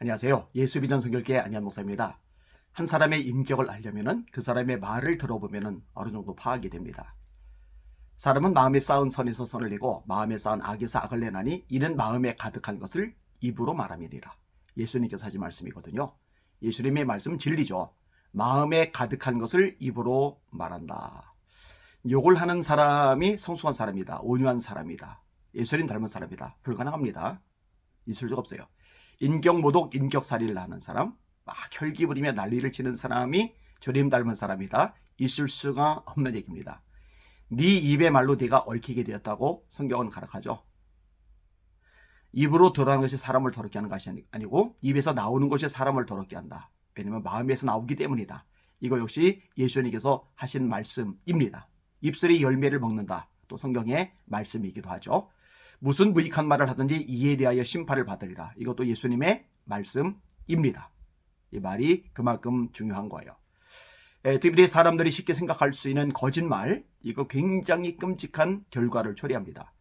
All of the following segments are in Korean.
안녕하세요. 예수비전 선교회 안희한 목사입니다. 한 사람의 인격을 알려면 그 사람의 말을 들어보면 어느 정도 파악이 됩니다. 사람은 마음에 쌓은 선에서 선을 내고 마음에 쌓은 악에서 악을 내나니 이는 마음에 가득한 것을 입으로 말함이니라. 예수님께서 하신 말씀이거든요. 예수님의 말씀은 진리죠. 마음에 가득한 것을 입으로 말한다. 욕을 하는 사람이 성숙한 사람이다. 온유한 사람이다. 예수님 닮은 사람이다. 불가능합니다. 있을 수가 없어요. 인격모독, 인격살이를 하는 사람, 막 혈기 부리며 난리를 치는 사람이 주님 닮은 사람이다. 있을 수가 없는 얘기입니다. 네 입의 말로 네가 얽히게 되었다고 성경은 가르쳐죠. 입으로 들어가는 것이 사람을 더럽게 하는 것이 아니고 입에서 나오는 것이 사람을 더럽게 한다. 왜냐하면 마음에서 나오기 때문이다. 이거 역시 예수님께서 하신 말씀입니다. 입술이 열매를 먹는다. 또 성경의 말씀이기도 하죠. 무슨 무익한 말을 하든지 이에 대하여 심판을 받으리라. 이것도 예수님의 말씀입니다. 이 말이 그만큼 중요한 거예요. 특별히 사람들이 쉽게 생각할 수 있는 거짓말, 이거 굉장히 끔찍한 결과를 초래합니다.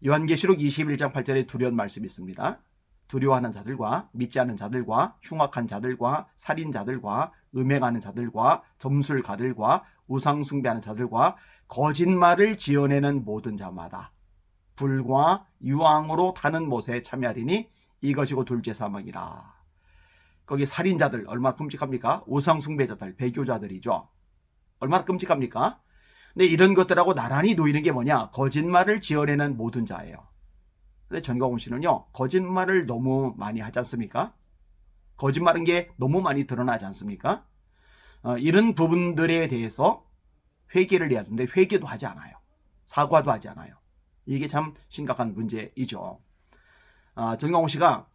요한계시록 21장 8절에 두려운 말씀이 있습니다. 두려워하는 자들과 믿지 않는 자들과 흉악한 자들과 살인자들과 음행하는 자들과 점술가들과 우상숭배하는 자들과 거짓말을 지어내는 모든 자마다 불과 유황으로 타는 못에 참여하리니 이것이고 둘째 사망이라. 거기 살인자들 얼마나 끔찍합니까? 우상숭배자들, 배교자들이죠. 얼마나 끔찍합니까? 근데 이런 것들하고 나란히 놓이는 게 뭐냐? 거짓말을 지어내는 모든 자예요. 근데 전광훈 씨는요, 거짓말을 너무 많이 하지 않습니까? 거짓말한 게 너무 많이 드러나지 않습니까? 이런 부분들에 대해서 회개를 해야 하는데 회개도 하지 않아요. 사과도 하지 않아요. 이게 참 심각한 문제이죠. 전광훈 씨가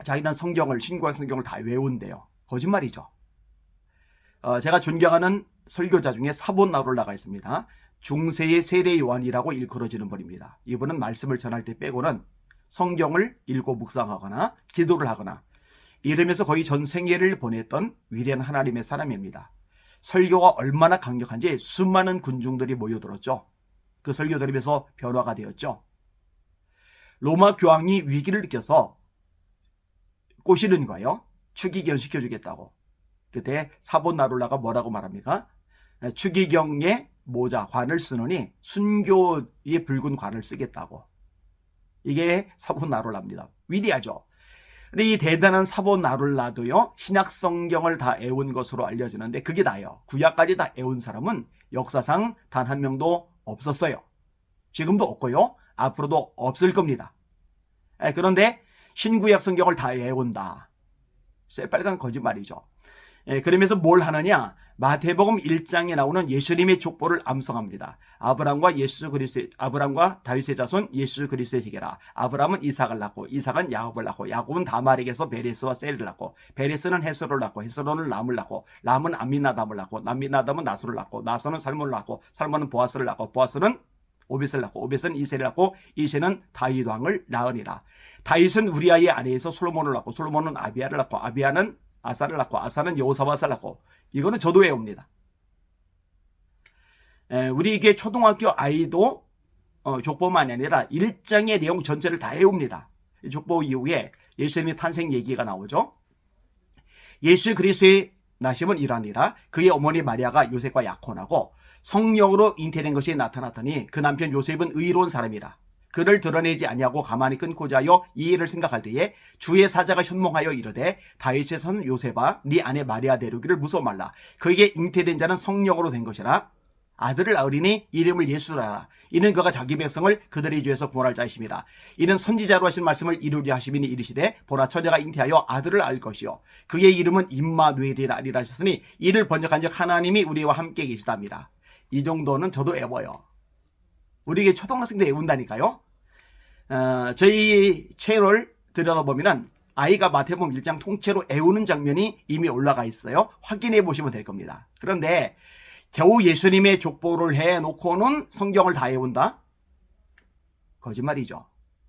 자기는 성경을, 신구약 성경을 다 외운대요. 거짓말이죠. 제가 존경하는 설교자 중에 사본나롤라가 있습니다. 중세의 세례 요한이라고 일컬어지는 분입니다. 이분은 말씀을 전할 때 빼고는 성경을 읽고 묵상하거나 기도를 하거나 이러면서 거의 전 생애를 보냈던 위대한 하나님의 사람입니다. 설교가 얼마나 강력한지 수많은 군중들이 모여들었죠. 그 설교 들으면서 변화가 되었죠. 로마 교황이 위기를 느껴서 꼬시는 거예요. 추기경 시켜주겠다고. 그때 사본나롤라가 뭐라고 말합니까? 추기경의 모자, 관을 쓰느니 순교의 붉은 관을 쓰겠다고. 이게 사본나롤라입니다. 위대하죠. 근데 이 대단한 사본나롤라도요, 신약 성경을 다 애운 것으로 알려지는데 그게 다예요. 구약까지 다 애운 사람은 역사상 단 한 명도 없었어요. 지금도 없고요. 앞으로도 없을 겁니다. 그런데 신구약 성경을 다 외운다. 새빨간 거짓말이죠. 그러면서 뭘 하느냐? 마태복음 1장에 나오는 예수님의 족보를 암송합니다. 아브람과 다윗의 자손 예수 그리스도의 희계라. 아브람은 이삭을 낳고 이삭은 야곱을 낳고 야곱은 다말에게서 베레스와 셀을 낳고 베레스는 헤스로를 낳고 헤스로는 람을 낳고 람은 암미나답을 낳고 암미나답은 나소를 낳고 나소는 살몬을 낳고 살몬은 보아스를 낳고 보아스는 오벳을 낳고 오벳은 이새를 낳고 이새는 다윗 왕을 낳으니라. 다윗은 우리아의 아내에서 솔로몬을 낳고 솔로몬은 아비야를 낳고 아비야는 아사를 낳고 아사는 여호사밧을 낳고. 이거는 저도 외웁니다. 우리에게 초등학교 아이도 족보만이 아니라 1장의 내용 전체를 다 외웁니다. 족보 이후에 예수님의 탄생 얘기가 나오죠. 예수 그리스도의 나심은 이러하니라. 그의 어머니 마리아가 요셉과 약혼하고 성령으로 잉태된 것이 나타났더니 그 남편 요셉은 의로운 사람이라. 그를 드러내지 아니하고 가만히 끊고자 하여 이 일을 생각할 때에 주의 사자가 현몽하여 이르되 다윗의 son 요셉아 네 아내 마리아 데려오기를 무서워 말라. 그에게 잉태된 자는 성령으로 된 것이라. 아들을 낳으리니 이름을 예수라 하라. 이는 그가 자기 백성을 그들의 죄에서 구원할 자이심이라. 이는 선지자로 하신 말씀을 이루려 하심이니 이르시되 보라 처녀가 잉태하여 아들을 낳을 것이요 그의 이름은 임마누엘이라 하리라 하셨으니 이를 번역한즉 하나님이 우리와 함께 계시답니다. 이 정도는 저도 외워요. 우리에게 초등학생도 외운다니까요. 저희 채널 들여다보면 아이가 마태복음 1장 통째로 외우는 장면이 이미 올라가 있어요. 확인해 보시면 될 겁니다. 그런데 겨우 예수님의 족보를 해놓고는 성경을 다 외운다? 거짓말이죠.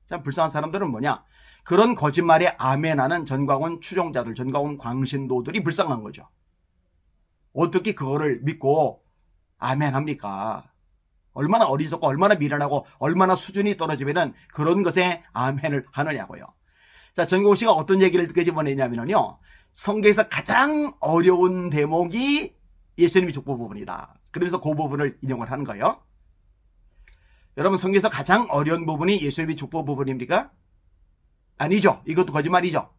참 불쌍한 사람들은 뭐냐? 그런 거짓말에 아멘하는 전광훈 추종자들, 전광훈 광신도들이 불쌍한 거죠. 어떻게 그거를 믿고 아멘합니까? 얼마나 어리석고 얼마나 미련하고 얼마나 수준이 떨어지면 그런 것에 아멘을 하느냐고요. 자, 전공 씨가 어떤 얘기를 끄집어내냐면요. 성경에서 가장 어려운 대목이 예수님의 족보 부분이다. 그러면서 그 부분을 인용을 하는 거예요. 여러분, 성경에서 가장 어려운 부분이 예수님의 족보 부분입니까? 아니죠. 이것도 거짓말이죠.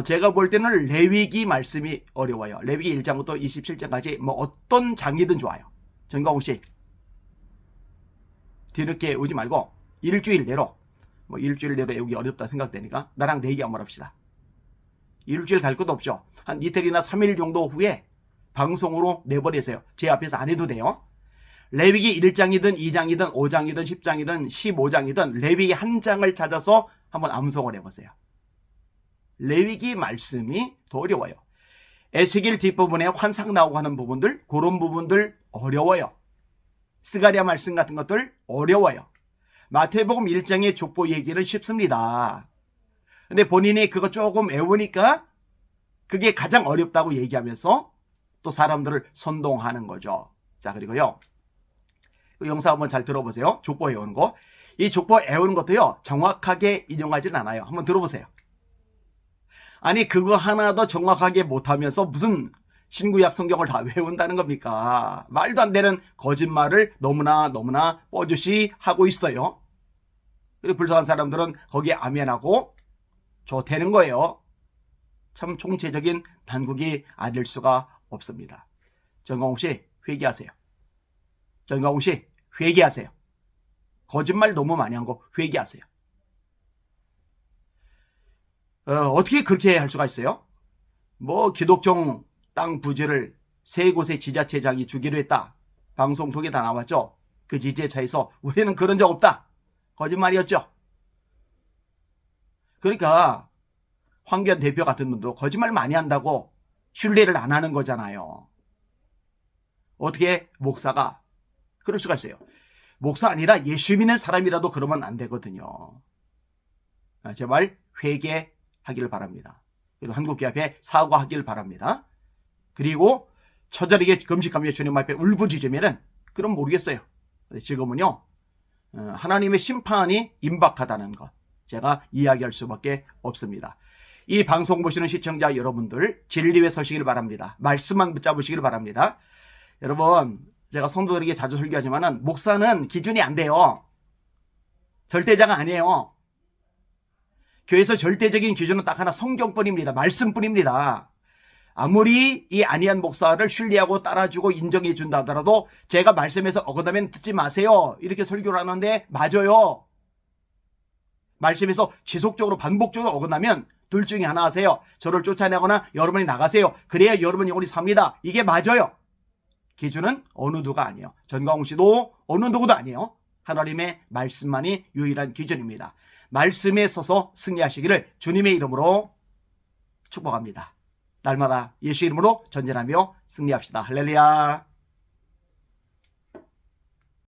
제가 볼 때는 레위기 말씀이 어려워요. 레위기 1장부터 27장까지 뭐 어떤 장이든 좋아요. 전광훈 씨, 뒤늦게 오지 말고 일주일 내로 외우기 어렵다 생각되니까 나랑 내 얘기 한번 합시다. 일주일 갈 것도 없죠. 한 이틀이나 3일 정도 후에 방송으로 내버리세요. 제 앞에서 안 해도 돼요. 레위기 1장이든 2장이든 5장이든 10장이든 15장이든 레위기 한 장을 찾아서 한번 암송을 해보세요. 레위기 말씀이 더 어려워요. 에스겔 뒷부분에 환상 나오고 하는 부분들, 그런 부분들 어려워요. 스가랴 말씀 같은 것들 어려워요. 마태복음 1장의 족보 얘기는 쉽습니다. 근데 본인이 그거 조금 외우니까 그게 가장 어렵다고 얘기하면서 또 사람들을 선동하는 거죠. 자, 그리고요. 그 영상 한번 잘 들어보세요. 족보 외우는 거. 이 족보 외우는 것도요, 정확하게 인용하지는 않아요. 한번 들어보세요. 아니, 그거 하나도 정확하게 못하면서 무슨 신구약 성경을 다 외운다는 겁니까? 말도 안 되는 거짓말을 너무나 뻐주시 하고 있어요. 그리고 불쌍한 사람들은 거기에 아멘하고 좋대는 거예요. 참 총체적인 단국이 아닐 수가 없습니다. 전광훈 씨, 회개하세요. 전광훈 씨, 회개하세요. 거짓말 너무 많이 한 거 회개하세요. 어떻게 그렇게 할 수가 있어요? 뭐 기독종 땅 부지를 세 곳의 지자체장이 주기로 했다. 방송 통에 다 나왔죠. 그 지자체에서 우리는 그런 적 없다. 거짓말이었죠. 그러니까 황교안 대표 같은 분도 거짓말 많이 한다고 신뢰를 안 하는 거잖아요. 어떻게 목사가 그럴 수가 있어요. 목사 아니라 예수 믿는 사람이라도 그러면 안 되거든요. 제발 회개하기를 바랍니다. 그리고 한국교회에 사과하기를 바랍니다. 그리고 처절하게 금식하며 주님 앞에 울부짖으면은 그럼 모르겠어요. 지금은요, 하나님의 심판이 임박하다는 것 제가 이야기할 수밖에 없습니다. 이 방송 보시는 시청자 여러분들 진리에 서시길 바랍니다. 말씀만 붙잡으시길 바랍니다. 여러분, 제가 성도들에게 자주 설교하지만은 목사는 기준이 안 돼요. 절대자가 아니에요. 교회에서 절대적인 기준은 딱 하나, 성경뿐입니다. 말씀뿐입니다. 아무리 이 아니한 목사를 신뢰하고 따라주고 인정해 준다 하더라도 제가 말씀에서 어긋나면 듣지 마세요. 이렇게 설교를 하는데 맞아요. 말씀에서 지속적으로 반복적으로 어긋나면 둘 중에 하나 하세요. 저를 쫓아내거나 여러분이 나가세요. 그래야 여러분 영혼이 삽니다. 이게 맞아요. 기준은 어느 누가 아니에요. 전광훈 씨도 어느 누구도 아니에요. 하나님의 말씀만이 유일한 기준입니다. 말씀에 서서 승리하시기를 주님의 이름으로 축복합니다. 날마다 예수 이름으로 전진하며 승리합시다. 할렐루야.